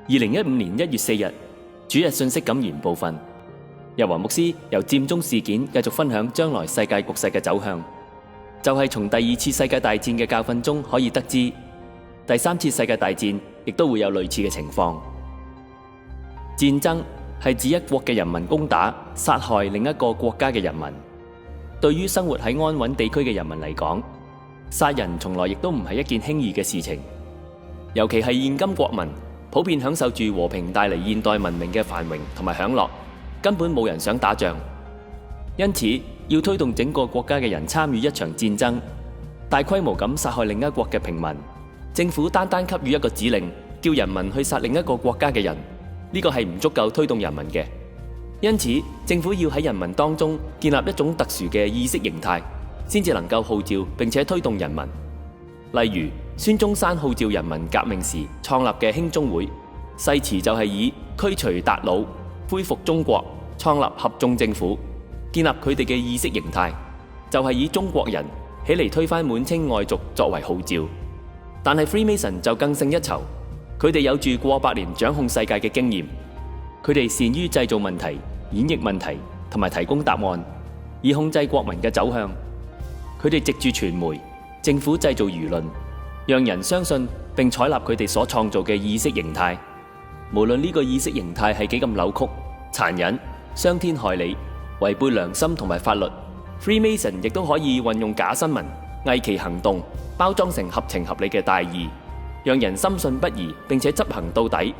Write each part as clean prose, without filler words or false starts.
2015年1月4日主日信息感言部分，日華牧師由佔中事件繼續分享將來世界局勢嘅走向，就係從第二次世界大戰嘅教訓中可以得知，第三次世界大戰亦都會有類似嘅情況。戰爭係指一國嘅人民攻打、殺害另一個國家嘅人民。對於生活喺安穩地區嘅人民嚟講，殺人從來亦都唔係一件輕易嘅事情，尤其係現今國民普遍享受住和平帶嚟現代文明嘅繁榮同埋享樂，根本冇人想打仗。因此，要推動整個國家嘅人參與一場戰爭，大規模咁殺害另一國嘅平民，政府單單給予一個指令，叫人民去殺另一個國家嘅人，呢個係唔足夠推動人民嘅。因此，政府要喺人民當中建立一種特殊嘅意識形態，先至能夠號召並且推動人民。例如，孫中山號召人民革命時創立嘅興中會，誓詞就係以驅除韃虜、恢復中國、創立合眾政府，建立佢哋嘅意識形態，就係以中國人起嚟推翻滿清外族作為號召。但係 Freemason 就更勝一籌，佢哋有住過百年掌控世界嘅經驗，佢哋善於製造問題、演繹問題同埋提供答案，以控制國民嘅走向。佢哋藉住傳媒、政府製造輿論，讓人相信並採納佢哋所創造嘅意識形態。無論呢個意識形態係幾咁扭曲、殘忍、傷天害理、違背良心同埋法律， Freemason 亦都可以運用假新聞、偽旗行動，包裝成合情合理嘅大義，讓人深信不疑並且執行到底。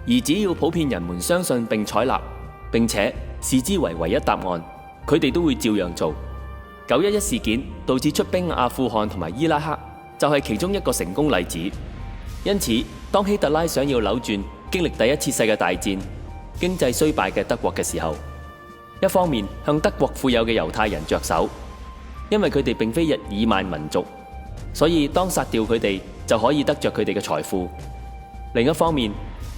而只要普遍人們相信並採納，並且視之為唯一答案，佢哋都會照樣做。911事件導致出兵阿富汗同埋伊拉克，就係其中一個成功例子。因此，當希特拉想要扭轉經歷第一次世界大戰、經濟衰敗嘅德國嘅時候，一方面向德國富有嘅猶太人着手，因為佢哋並非日耳曼民族，所以當殺掉佢哋就可以得着佢哋嘅財富。另一方面，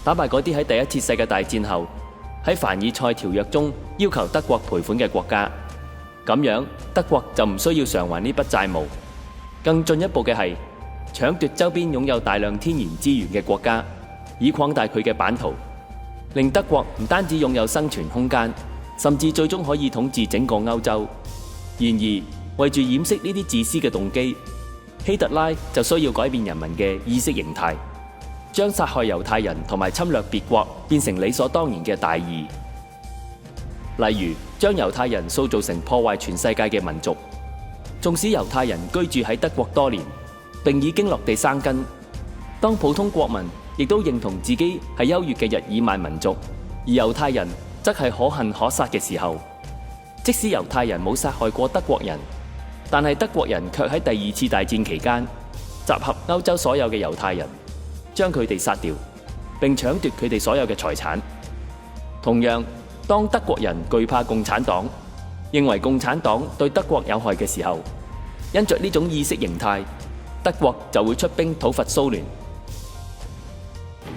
打敗嗰啲喺第一次世界大戰後喺凡爾賽條約中要求德國賠款嘅國家，咁樣德國就唔需要償還呢筆債務。更進一步嘅係搶奪周邊擁有大量天然資源嘅國家，以擴大佢嘅版圖，令德國唔單止擁有生存空間，甚至最終可以統治整個歐洲。然而，為住掩飾呢啲自私嘅動機，希特拉就需要改變人民嘅意識形態，將殺害猶太人同埋侵略別國變成理所當然嘅大義。例如，將猶太人塑造成破壞全世界嘅民族。縱使猶太人居住喺德國多年，並已經落地生根，當普通國民亦都認同自己係優越嘅日耳曼民族，而猶太人則係可恨可殺嘅時候，即使猶太人冇殺害過德國人，但係德國人卻喺第二次大戰期間集合歐洲所有嘅猶太人，將佢哋殺掉，並搶奪佢哋所有嘅財產。同樣，當德國人懼怕共產黨，認為共產黨對德國有害嘅時候，因着呢種意識形態，德國就會出兵討伐蘇聯。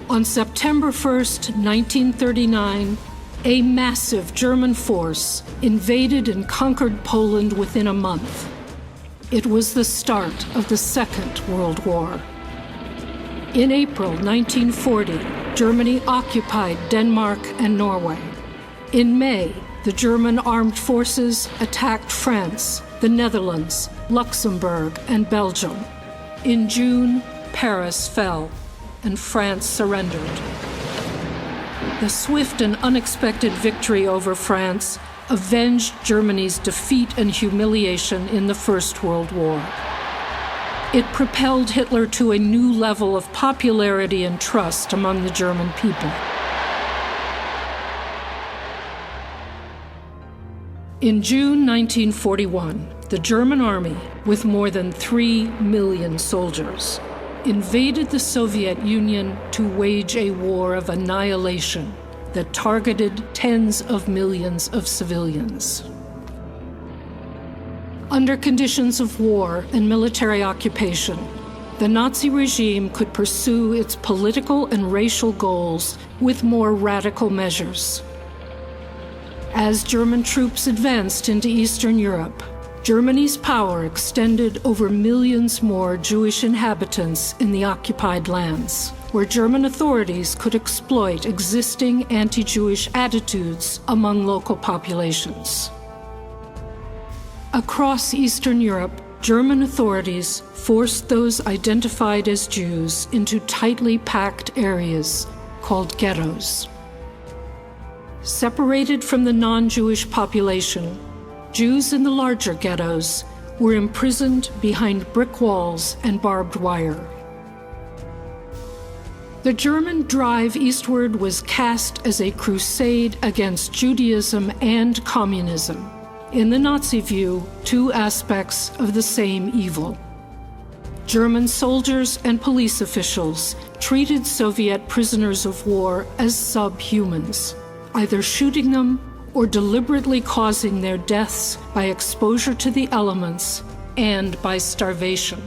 On September 1st, 1939, a massive German force invaded and conquered Poland within a month. It was the start of the Second World War. In April 1940, Germany occupied Denmark and Norway. In May, the German armed forces attacked France, the Netherlands, Luxembourg, and Belgium. In June, Paris fell, and France surrendered. The swift and unexpected victory over France avenged Germany's defeat and humiliation in the First World War. It propelled Hitler to a new level of popularity and trust among the German people. In June 1941, the German army, with more than 3 million soldiers, invaded the Soviet Union to wage a war of annihilation that targeted tens of millions of civilians. Under conditions of war and military occupation, the Nazi regime could pursue its political and racial goals with more radical measures. As German troops advanced into Eastern Europe, Germany's power extended over millions more Jewish inhabitants in the occupied lands, where German authorities could exploit existing anti-Jewish attitudes among local populations. Across Eastern Europe, German authorities forced those identified as Jews into tightly packed areas called ghettos. Separated from the non-Jewish population, Jews in the larger ghettos were imprisoned behind brick walls and barbed wire. The German drive eastward was cast as a crusade against Judaism and communism. In the Nazi view, two aspects of the same evil. German soldiers and police officials treated Soviet prisoners of war as subhumans, either shooting them or deliberately causing their deaths by exposure to the elements and by starvation.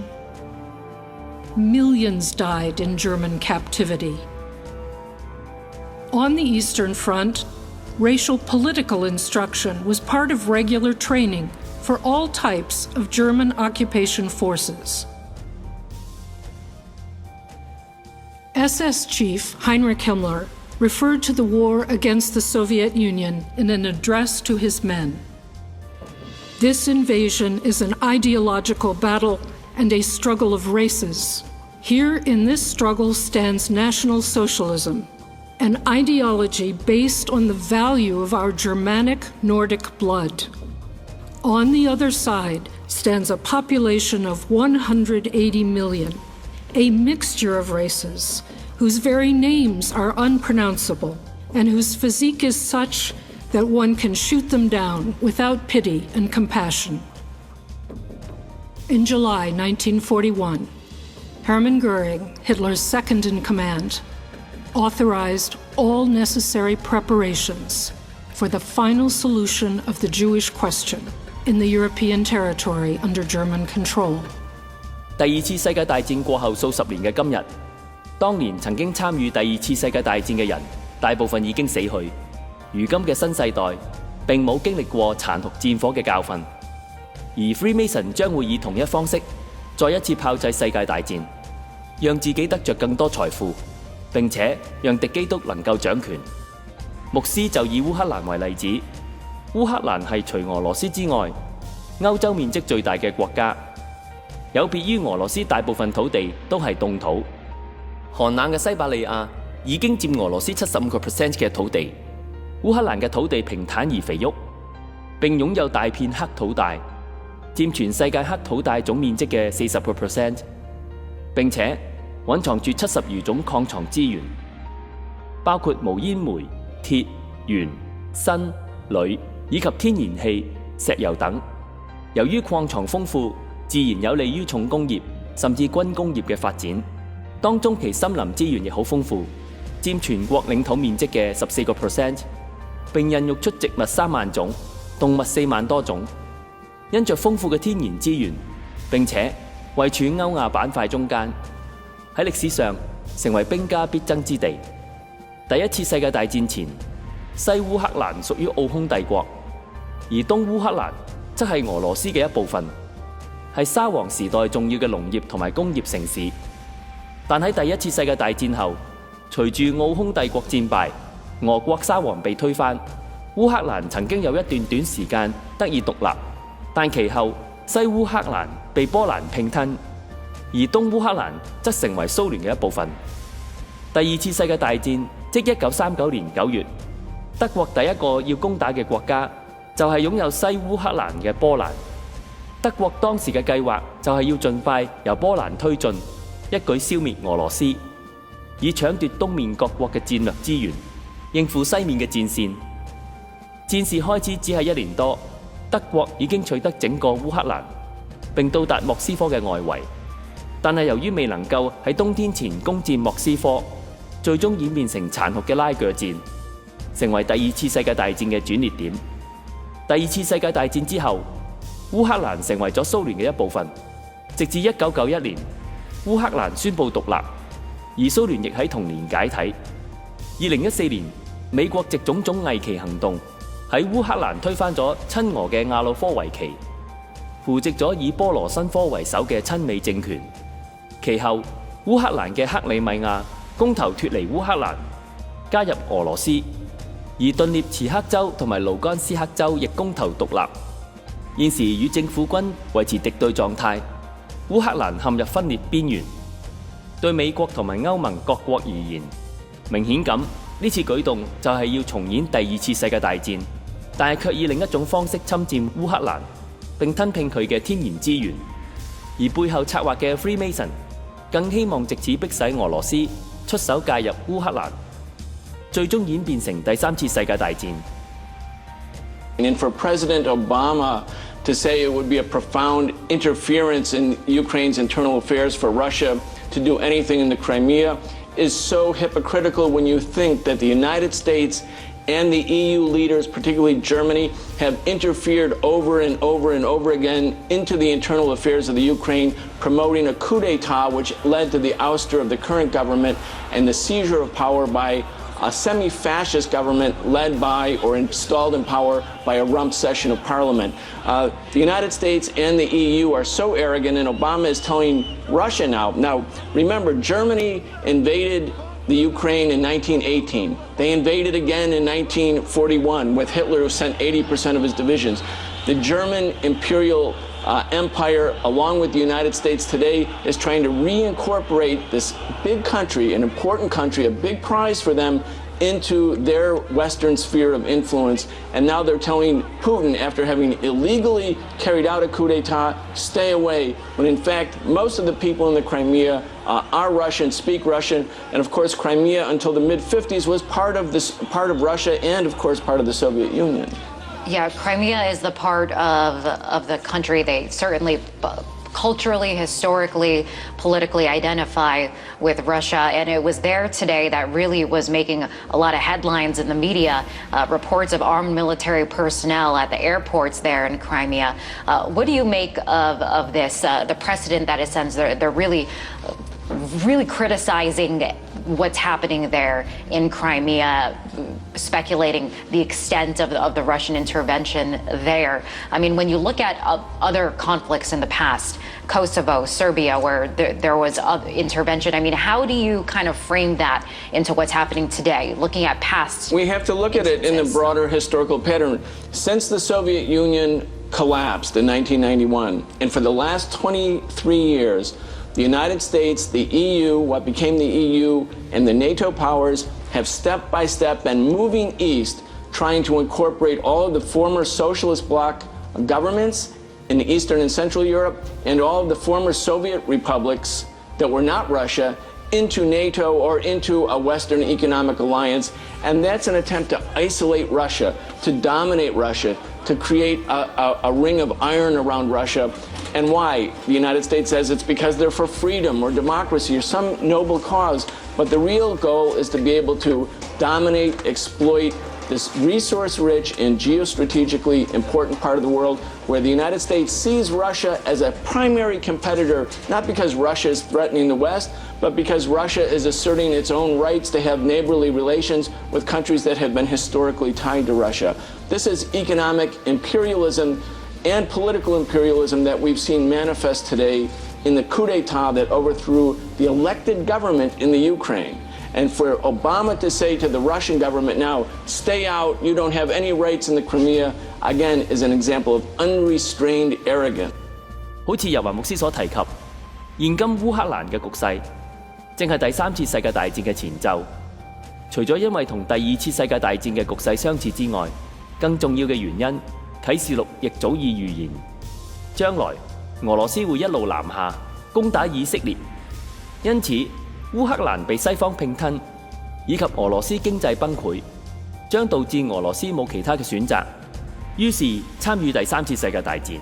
Millions died in German captivity. On the Eastern Front, racial political instruction was part of regular training for all types of German occupation forces. SS Chief Heinrich Himmler referred to the war against the Soviet Union in an address to his men. This invasion is an ideological battle and a struggle of races. Here in this struggle stands National Socialism, an ideology based on the value of our Germanic Nordic blood. On the other side stands a population of 180 million, a mixture of races whose very names are unpronounceable and whose physique is such that one can shoot them down without pity and compassion. In July 1941, Hermann Göring, Hitler's second-in-command, authorized all necessary preparations for the final solution of the Jewish question in the European territory under German control. 第二次世界大戰過後數十年嘅今日，當年曾經參與第二次世界大戰嘅人，大部分已經死去。如今嘅新世代並冇經歷過殘酷戰火嘅教訓，而 Freemason 將會以同一方式再一次炮製世界大戰，讓自己得着更多財富，並且讓敵基督能夠掌權。牧師就以烏克蘭為例子，烏克蘭係除俄羅斯之外，歐洲面積最大嘅國家，有別於俄羅斯大部分土地都係凍土。寒冷嘅西伯利亞已經佔俄羅斯75% 嘅土地，烏克蘭嘅土地平坦而肥沃，並擁有大片黑土帶，佔全世界黑土帶總面積嘅40%，並且蘊藏住70餘種礦藏資源，包括無煙煤、鐵、鉛、砷、鋁以及天然氣、石油等。由於礦藏豐富，自然有利於重工業甚至軍工業嘅發展。當中其森林資源亦好豐富，佔全國領土面積嘅14%，並孕育出植物3萬種，動物4萬多種。因着豐富嘅天然資源，並且位處歐亞板塊中間，喺歷史上成為兵家必爭之地。第一次世界大戰前，西烏克蘭屬於奧匈帝國，而東烏克蘭則係俄羅斯嘅一部分，係沙皇時代重要嘅農業同埋工業城市。但喺第一次世界大戰後，隨住奧匈帝國戰敗，俄國沙皇被推翻，烏克蘭曾經有一段短時間得以獨立，但其後西烏克蘭被波蘭併吞，而東烏克蘭則成為蘇聯嘅一部分。第二次世界大戰即1939年9月，德國第一個要攻打嘅國家就係擁有西烏克蘭嘅波蘭。德國當時嘅計劃就係要盡快由波蘭推進，一舉消滅俄羅斯，以搶奪東面各國嘅戰略資源，應付西面嘅戰線。戰事開始只係1年多，德國已經取得整個烏克蘭，並到達莫斯科嘅外圍。但係由於未能夠喺冬天前攻佔莫斯科，最終演變成殘酷嘅拉鋸戰，成為第二次世界大戰嘅轉捩點。第二次世界大戰之後，烏克蘭成為咗蘇聯嘅一部分，直至1991年，烏克蘭宣布獨立，而蘇聯亦喺同年解體。2014年，美國藉種種偽旗行動喺烏克蘭推翻咗親俄嘅亞努科維奇。扶植咗以波羅申科為首嘅親美政權。其後，烏克蘭嘅克里米亞公投脫離烏克蘭，加入俄羅斯；而頓涅茨克州同埋盧甘斯克州亦公投獨立。現時與政府軍維持敵對狀態，烏克蘭陷入分裂邊緣。對美國同埋歐盟各國而言，明顯咁呢次舉動就係要重演第二次世界大戰，但係卻以另一種方式侵佔烏克蘭，並吞併佢嘅天然資源。而背後策劃嘅 Freemason 更希望藉此迫使俄羅斯出手介入烏克蘭，最終演變成第三次世界大戰。And for President Obama to say it would be a profound interference in Ukraine's internal affairs for Russia to do anything in the Crimea is so hypocritical when you think that the United States and the EU leaders, particularly Germany, have interfered over and over and over again into the internal affairs of the Ukraine, promoting a coup d'etat which led to the ouster of the current government and the seizure of power by a semi-fascist government led by or installed in power by a rump session of parliament. The United States and the EU are so arrogant, and Obama is telling Russia now. Now, remember, Germany invaded the Ukraine in 1918. They invaded again in 1941 with Hitler, who sent 80% of his divisions. The German imperial empire, along with the United States today, is trying to reincorporate this big country, an important country, a big prize for them, into their Western sphere of influence. And now they're telling Putin, after having illegally carried out a coup d'etat, stay away, when in fact most of the people in the Crimea are Russian, speak Russian, and of course Crimea until the mid-50s was part of Russia and of course part of the Soviet Union. Yeah, Crimea is the part of the country they certainly culturally, historically, politically identify with Russia. And it was there today that really was making a lot of headlines in the media, reports of armed military personnel at the airports there in Crimea. What do you make of this, the precedent that it sends? They're really criticizing what's happening there in Crimea, speculating the extent of the Russian intervention there. I mean, when you look at other conflicts in the past, Kosovo, Serbia, where there was intervention, I mean, how do you kind of frame that into what's happening today, looking at past We have to look at it in the broader historical pattern. Since the Soviet Union collapsed in 1991, and for the last 23 years, the United States, the EU, what became the EU, and the NATO powers have step by step been moving east, trying to incorporate all of the former socialist bloc governments in Eastern and Central Europe and all of the former Soviet republics that were not Russia into NATO or into a Western economic alliance. And that's an attempt to isolate Russia, to dominate Russia, to create a ring of iron around Russia. And why? The United States says it's because they're for freedom or democracy or some noble cause. But the real goal is to be able to dominate, exploit this resource-rich and geostrategically important part of the world, where the United States sees Russia as a primary competitor, not because Russia is threatening the West, but because Russia is asserting its own rights to have neighborly relations with countries that have been historically tied to Russia. This is economic imperialism and political imperialism that we've seen manifest today in the coup d'etat that overthrew the elected government in the Ukraine. And for Obama to say to the Russian government now, stay out, you don't have any rights in the Crimea, again, is an example of unrestrained arrogance. 好似日華牧師所提及，現今烏克蘭嘅局勢正係第三次世界大戰嘅前奏。除咗因為同第二次世界大戰嘅局勢相似之外，更重要嘅原因，啟示錄亦早已預言，將來俄羅斯會一路南下，攻打以色列。因此，烏克蘭被西方併吞，以及俄羅斯經濟崩潰，將導致俄羅斯冇其他嘅選擇，於是參與第三次世界大戰。